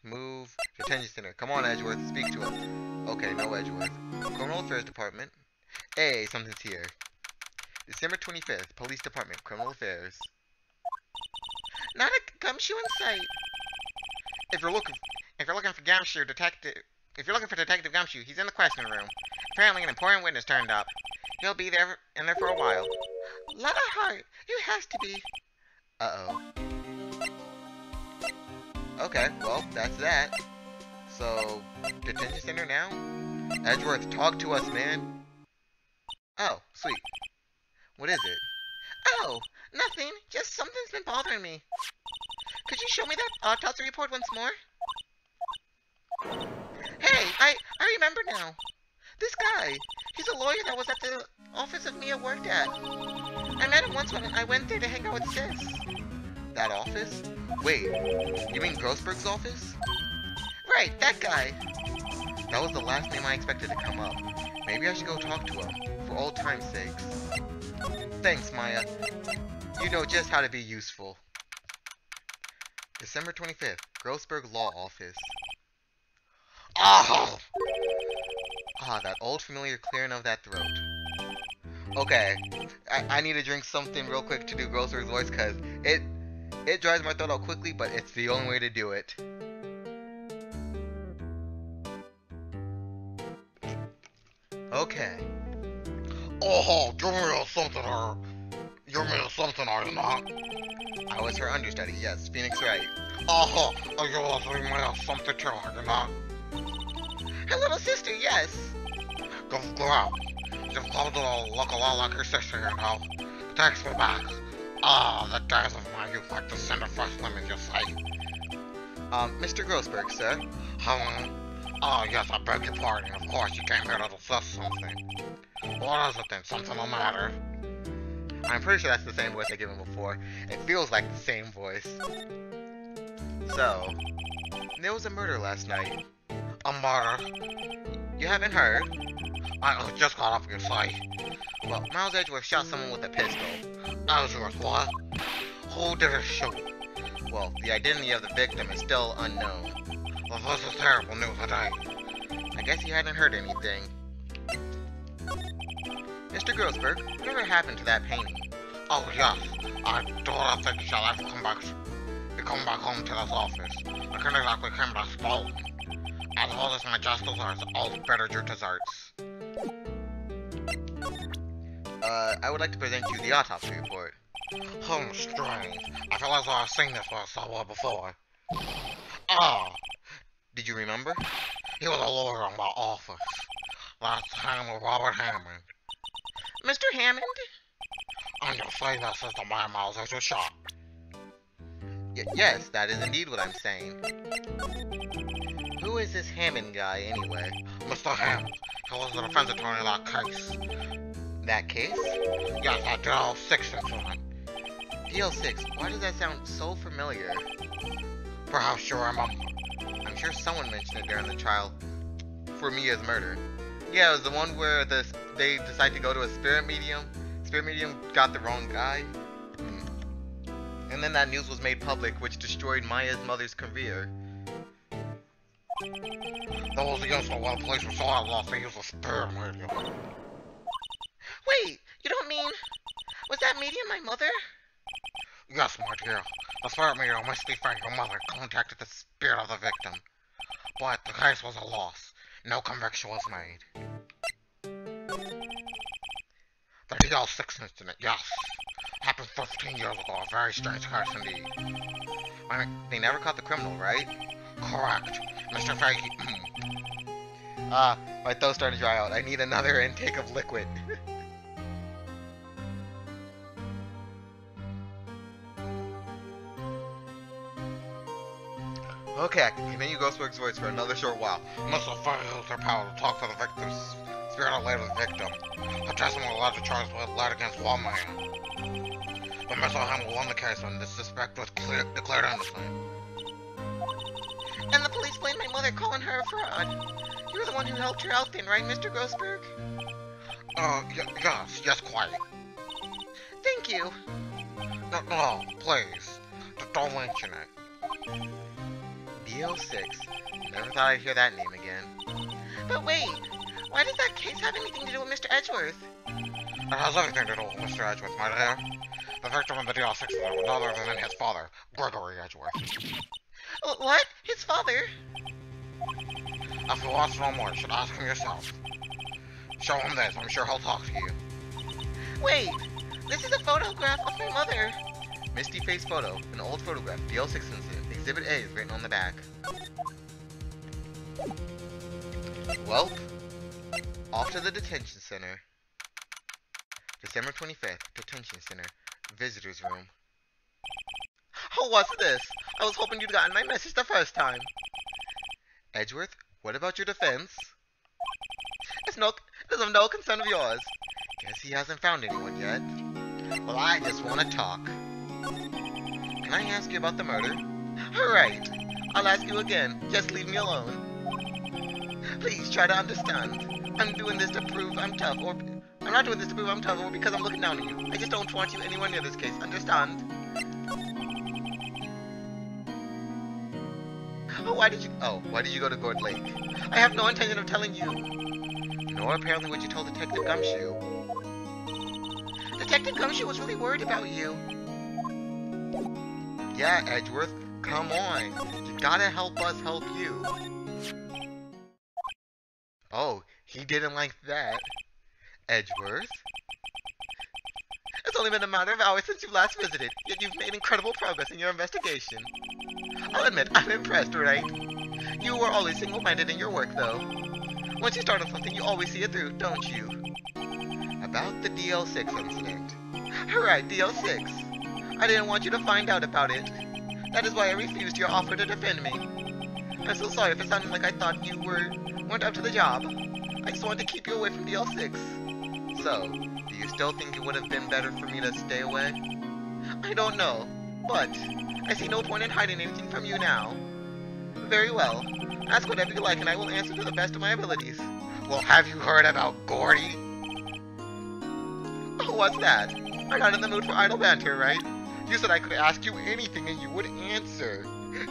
move. Detention center. Come on, Edgeworth, speak to him. Okay, no Edgeworth. Criminal Affairs Department. Hey, something's here. December 25th, Police Department, Criminal Affairs. Not a gumshoe in sight. If you're looking for Gumshoe, if you're looking for Detective Gumshoe, he's in the question room. Apparently an important witness turned up. He'll be in there for a while. Lot of heart. You has to be. Uh-oh. Okay, well, that's that. So, detention center now? Edgeworth, talk to us, man. Oh, sweet. What is it? Oh, nothing. Just something's been bothering me. Could you show me that autopsy report once more? Hey, I remember now. This guy, he's a lawyer that was at the office of Mia worked at. I met him once when I went there to hang out with Sis. That office? Wait, you mean Grossberg's office? Right, that guy. That was the last name I expected to come up. Maybe I should go talk to him, for old time's sakes. Thanks, Maya. You know just how to be useful. December 25th, Grossberg Law Office. Oh! Ah, that old familiar clearing of that throat. Okay, I need to drink something real quick to do Grossberg's voice, because it dries my throat out quickly, but it's the only way to do it. Okay. Oh, give me something, her. You're me something, are you not? I was her understudy, yes, Phoenix Wright. Oh, you also me something too, are you not? Her little sister, yes. Go out. You've come to look a lot like her sister, you know. Takes me back. Ah, the days of my youth, like the center first limit, you say. Mr. Grossberg, sir. Oh, yes, I beg your pardon. Of course, you came here to discuss something. What is it then? Something the matter? I'm pretty sure that's the same voice I gave him before. It feels like the same voice. So, there was a murder last night. A murder? You haven't heard? I just got up your sight. Well, Miles Edgeworth shot someone with a pistol. Edgeworth, what? Who did it shoot? Well, the identity of the victim is still unknown. Well, this is terrible news today. I guess you hadn't heard anything. Mr. Grossberg, whatever happened to that painting? Oh, yes. I don't think shall ever come back home to this office. I can't exactly come back stolen. As well as my just desserts, all better your desserts. I would like to present you the autopsy report. Strange. I feel as though I've seen this one somewhere before. Ah! Did you remember? He was a lawyer in my office. Last time with Robert Hammond. Mr. Hammond? And you'll say this is the man Miles Edgeworth shot. Yes, that is indeed what I'm saying. Who is this Hammond guy, anyway? Mr. Hammond. He was the defense attorney in that case. That case? Yes, that DL6 incident. DL6? Why does that sound so familiar? Perhaps you remember. I'm sure someone mentioned it during the trial for Mia's murder. Yeah, it was the one where they decided to go to a spirit medium. Spirit medium got the wrong guy. And then that news was made public, which destroyed Maya's mother's career. That was against the one place we saw I lost to use a spirit medium. Wait, you don't mean... Was that medium my mother? Yes, my dear. The spirit medium must be found your mother contacted the spirit of the victim. But the case was a loss. No conviction was made. The DL6 incident, yes. Happened 15 years ago, a very strange case indeed. I mean, they never caught the criminal, right? Correct. Mr. Faggy. My throat started to dry out. I need another intake of liquid. Okay, I can continue Grossberg's voice for another short while. Mr. Faggy used her power to talk to the victim's spirit of later the victim. Her testimony allowed the charge was laid against one man. But Mr. Hammond won the case when the suspect was declared innocent. And the police blamed my mother, calling her a fraud. You were the one who helped her out then, right, Mr. Grossberg? Yes, quite. Thank you. No, please. Don't mention it. DL6. Never thought I'd hear that name again. But wait, why does that case have anything to do with Mr. Edgeworth? It has everything to do with Mr. Edgeworth, my dear. The victim in the DL6 is none other than his father, Gregory Edgeworth. What? His father? If you want to know more, you should ask him yourself. Show him this, I'm sure he'll talk to you. Wait, this is a photograph of my mother. Misty face photo, an old photograph, DL6 incident. Exhibit A is written on the back. Welp, off to the detention center. December 25th, detention center, visitor's room. Oh, what's this? I was hoping you'd gotten my message the first time. Edgeworth, what about your defense? It is of no concern of yours. Guess he hasn't found anyone yet. Well, I just want to talk. Can I ask you about the murder? Alright, I'll ask you again. Just leave me alone. Please try to understand. I'm doing this to prove I'm tough, or I'm not doing this to prove I'm tough, or because I'm looking down on you. I just don't want you anywhere near this case. Understand? Why did you go to Gourd Lake? I have no intention of telling you. Nor apparently what you told Detective Gumshoe. Detective Gumshoe was really worried about you. Yeah, Edgeworth, come on. You gotta help us help you. Oh, he didn't like that. Edgeworth? It's only been a matter of hours since you last visited, yet you've made incredible progress in your investigation. I'll admit, I'm impressed, Wright. You were always single-minded in your work, though. Once you start on something, you always see it through, don't you? About the DL6 incident. Right, DL6. I didn't want you to find out about it. That is why I refused your offer to defend me. I'm so sorry if it sounded like I thought you weren't up to the job. I just wanted to keep you away from DL6. So, do you still think it would have been better for me to stay away? I don't know, but I see no point in hiding anything from you now. Very well. Ask whatever you like and I will answer to the best of my abilities. Well, have you heard about Gordy? Oh, what's that? I'm not in the mood for idle banter, right? You said I could ask you anything and you would answer.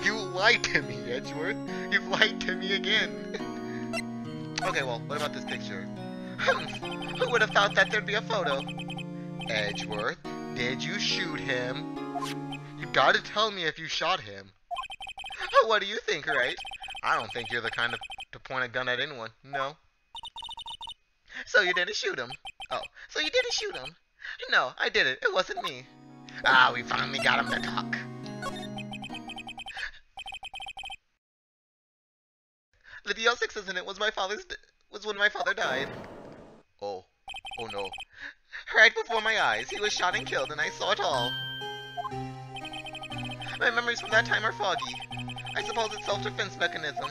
You lied to me, Edgeworth. You've lied to me again. Okay, well, what about this picture? Who would have thought that there'd be a photo? Edgeworth, did you shoot him? You gotta tell me if you shot him. What do you think, Wright? I don't think you're the kind to point a gun at anyone, no. So you didn't shoot him? Oh, so you didn't shoot him? No, I didn't. It wasn't me. Ah, we finally got him to talk. The DL6 incident was when my father died. Oh no. Right before my eyes, he was shot and killed, and I saw it all. My memories from that time are foggy. I suppose it's self-defense mechanism.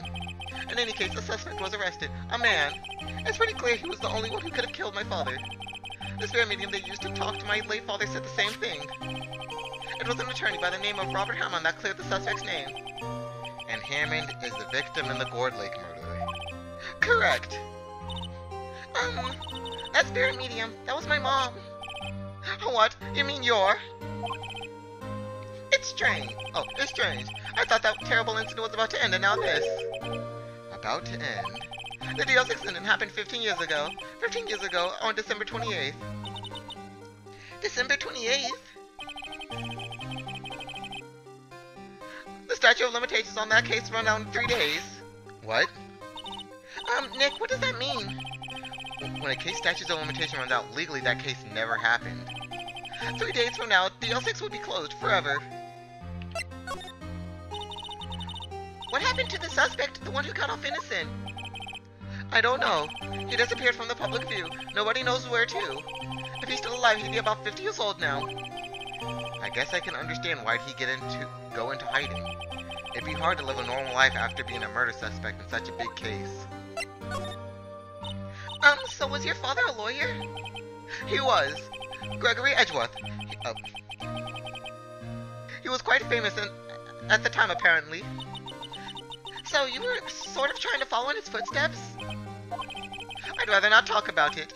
In any case, the suspect was arrested. A man. It's pretty clear he was the only one who could have killed my father. The spirit medium they used to talk to my late father said the same thing. It was an attorney by the name of Robert Hammond that cleared the suspect's name. And Hammond is the victim in the Gourd Lake murder. Correct. That spirit medium, that was my mom. What? You mean you're? It's strange. Oh, it's strange. I thought that terrible incident was about to end, and now this. About to end? The DL6 incident happened 15 years ago. 15 years ago, on December 28th. December 28th? The statute of limitations on that case run out in 3 days. What? Nick, what does that mean? When a case statute of limitation runs out, legally that case never happened. 3 days from now, DL6 would be closed forever. What happened to the suspect, the one who got off innocent? I don't know. He disappeared from the public view. Nobody knows where to. If he's still alive, he'd be about 50 years old now. I guess I can understand why'd he go into hiding. It'd be hard to live a normal life after being a murder suspect in such a big case. So was your father a lawyer? He was. Gregory Edgeworth. He was quite famous at the time, apparently. So you were sort of trying to follow in his footsteps? I'd rather not talk about it.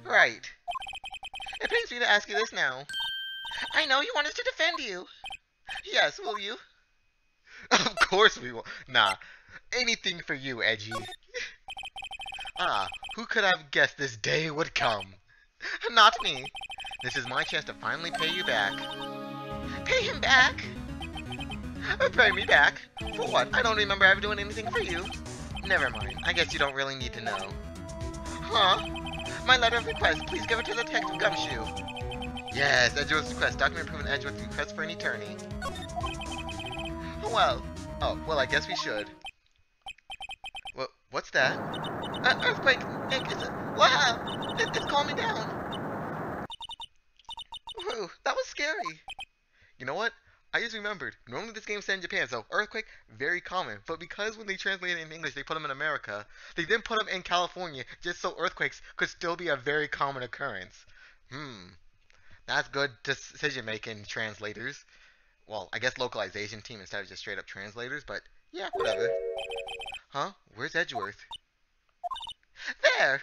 Right. It pains me to ask you this now. I know you want us to defend you. Yes, will you? Of course we will. Nah, anything for you, Edgy. Who could have guessed this day would come? Not me. This is my chance to finally pay you back. Pay him back? Or pay me back? For what? I don't remember ever doing anything for you. Never mind. I guess you don't really need to know. Huh? My letter of request. Please give it to the Detective Gumshoe. Yes, Edgeworth's request. Document proving Edgeworth's request for an attorney. Well. Oh, well, I guess we should. What's that? Earthquake! Nick, is it? Wow! It's calming down. Whew, that was scary. You know what? I just remembered. Normally this game's set in Japan, so earthquake, very common. But because when they translated it in English, they put them in America, they didn't put them in California, just so earthquakes could still be a very common occurrence. That's good decision-making, translators. Well, I guess localization team instead of just straight-up translators, but yeah, whatever. Huh? Where's Edgeworth? There!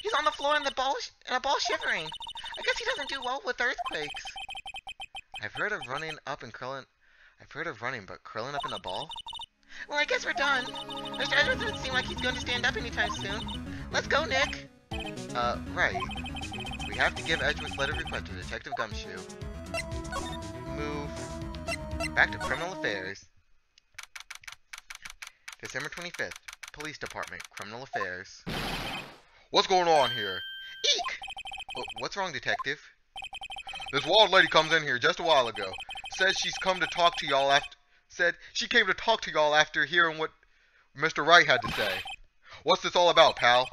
He's on the floor in a ball shivering. I guess he doesn't do well with earthquakes. I've heard of running, but curling up in a ball? Well, I guess we're done. Mr. Edgeworth doesn't seem like he's going to stand up anytime soon. Let's go, Nick. Right. We have to give Edgeworth's letter of request to Detective Gumshoe. Move. Back to Criminal Affairs. December 25th. Police Department. Criminal Affairs. What's going on here? Eek! What's wrong, Detective? This wild lady comes in here just a while ago. Said she came to talk to y'all after hearing what Mr. Wright had to say. What's this all about, pal?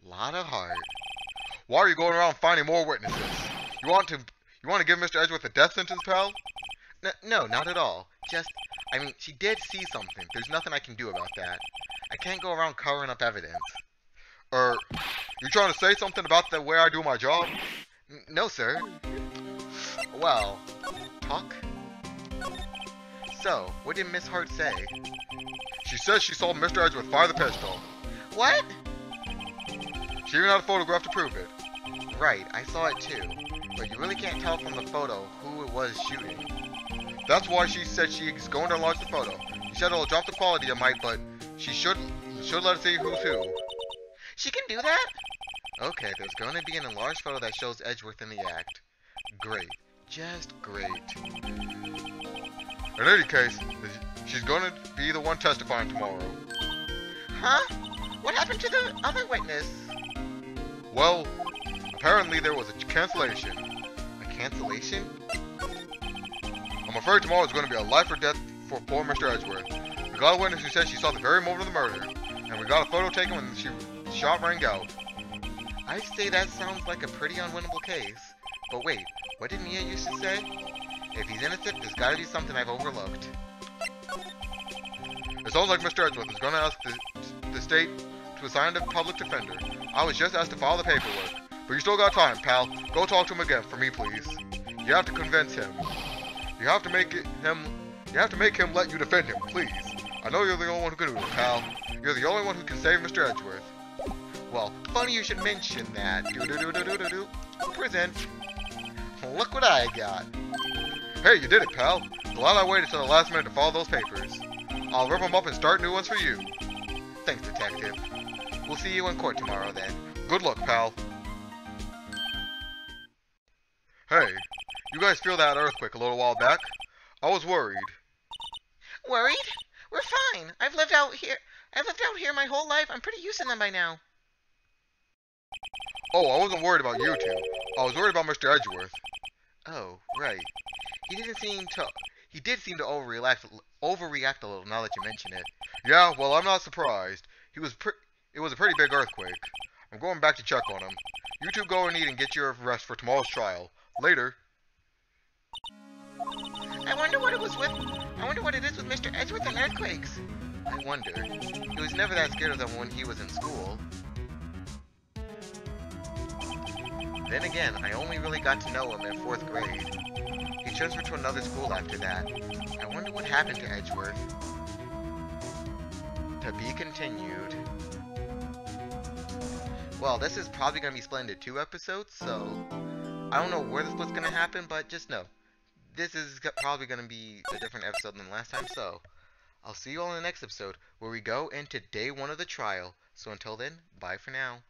Lot of heart. Why are you going around finding more witnesses? You want to give Mr. Edgeworth a death sentence, pal? No, not at all. She did see something. There's nothing I can do about that. I can't go around covering up evidence. You trying to say something about the way I do my job? No, sir. Well, talk? So, what did Miss Hart say? She says she saw Mr. Edgeworth fire the pistol. What? She even had a photograph to prove it. Right, I saw it too. But you really can't tell from the photo who it was shooting. That's why she said she's going to enlarge the photo. She said it'll drop the quality it might, but she should let us see who's who. She can do that? Okay, there's going to be an enlarged photo that shows Edgeworth in the act. Great. Just great. In any case, she's going to be the one testifying tomorrow. Huh? What happened to the other witness? Well, apparently there was a cancellation. A cancellation? I'm afraid tomorrow is going to be a life or death for poor Mr. Edgeworth. We got a witness who says she saw the very moment of the murder, and we got a photo taken when she shot rang out. I'd say that sounds like a pretty unwinnable case. But wait, what did Mia used to say? If he's innocent, there's gotta be something I've overlooked. It sounds like Mr. Edgeworth is gonna ask the state to assign a public defender. I was just asked to file the paperwork. But you still got time, pal. Go talk to him again for me, please. You have to convince him. You have to make him let you defend him, please. I know you're the only one who can do it, pal. You're the only one who can save Mr. Edgeworth. Well, funny you should mention that. Prison. Look what I got. Hey, you did it, pal. Glad I waited till the last minute to file those papers. I'll rip them up and start new ones for you. Thanks, Detective. We'll see you in court tomorrow, then. Good luck, pal. Hey, you guys feel that earthquake a little while back? I was worried. Worried? We're fine. I've lived out here my whole life. I'm pretty used to them by now. Oh, I wasn't worried about you two. I was worried about Mr. Edgeworth. Oh, right. He did seem to overreact a little now that you mention it. Yeah, well, I'm not surprised. It was a pretty big earthquake. I'm going back to check on him. You two go and eat and get your rest for tomorrow's trial. Later. I wonder what it is with Mr. Edgeworth and earthquakes. I wonder. He was never that scared of them when he was in school. Then again, I only really got to know him in 4th grade. He transferred to another school after that. I wonder what happened to Edgeworth. To be continued. Well, this is probably going to be split into 2 episodes, so I don't know where the split's going to happen, but just know. This is probably going to be a different episode than last time, so I'll see you all in the next episode where we go into day 1 of the trial. So until then, bye for now.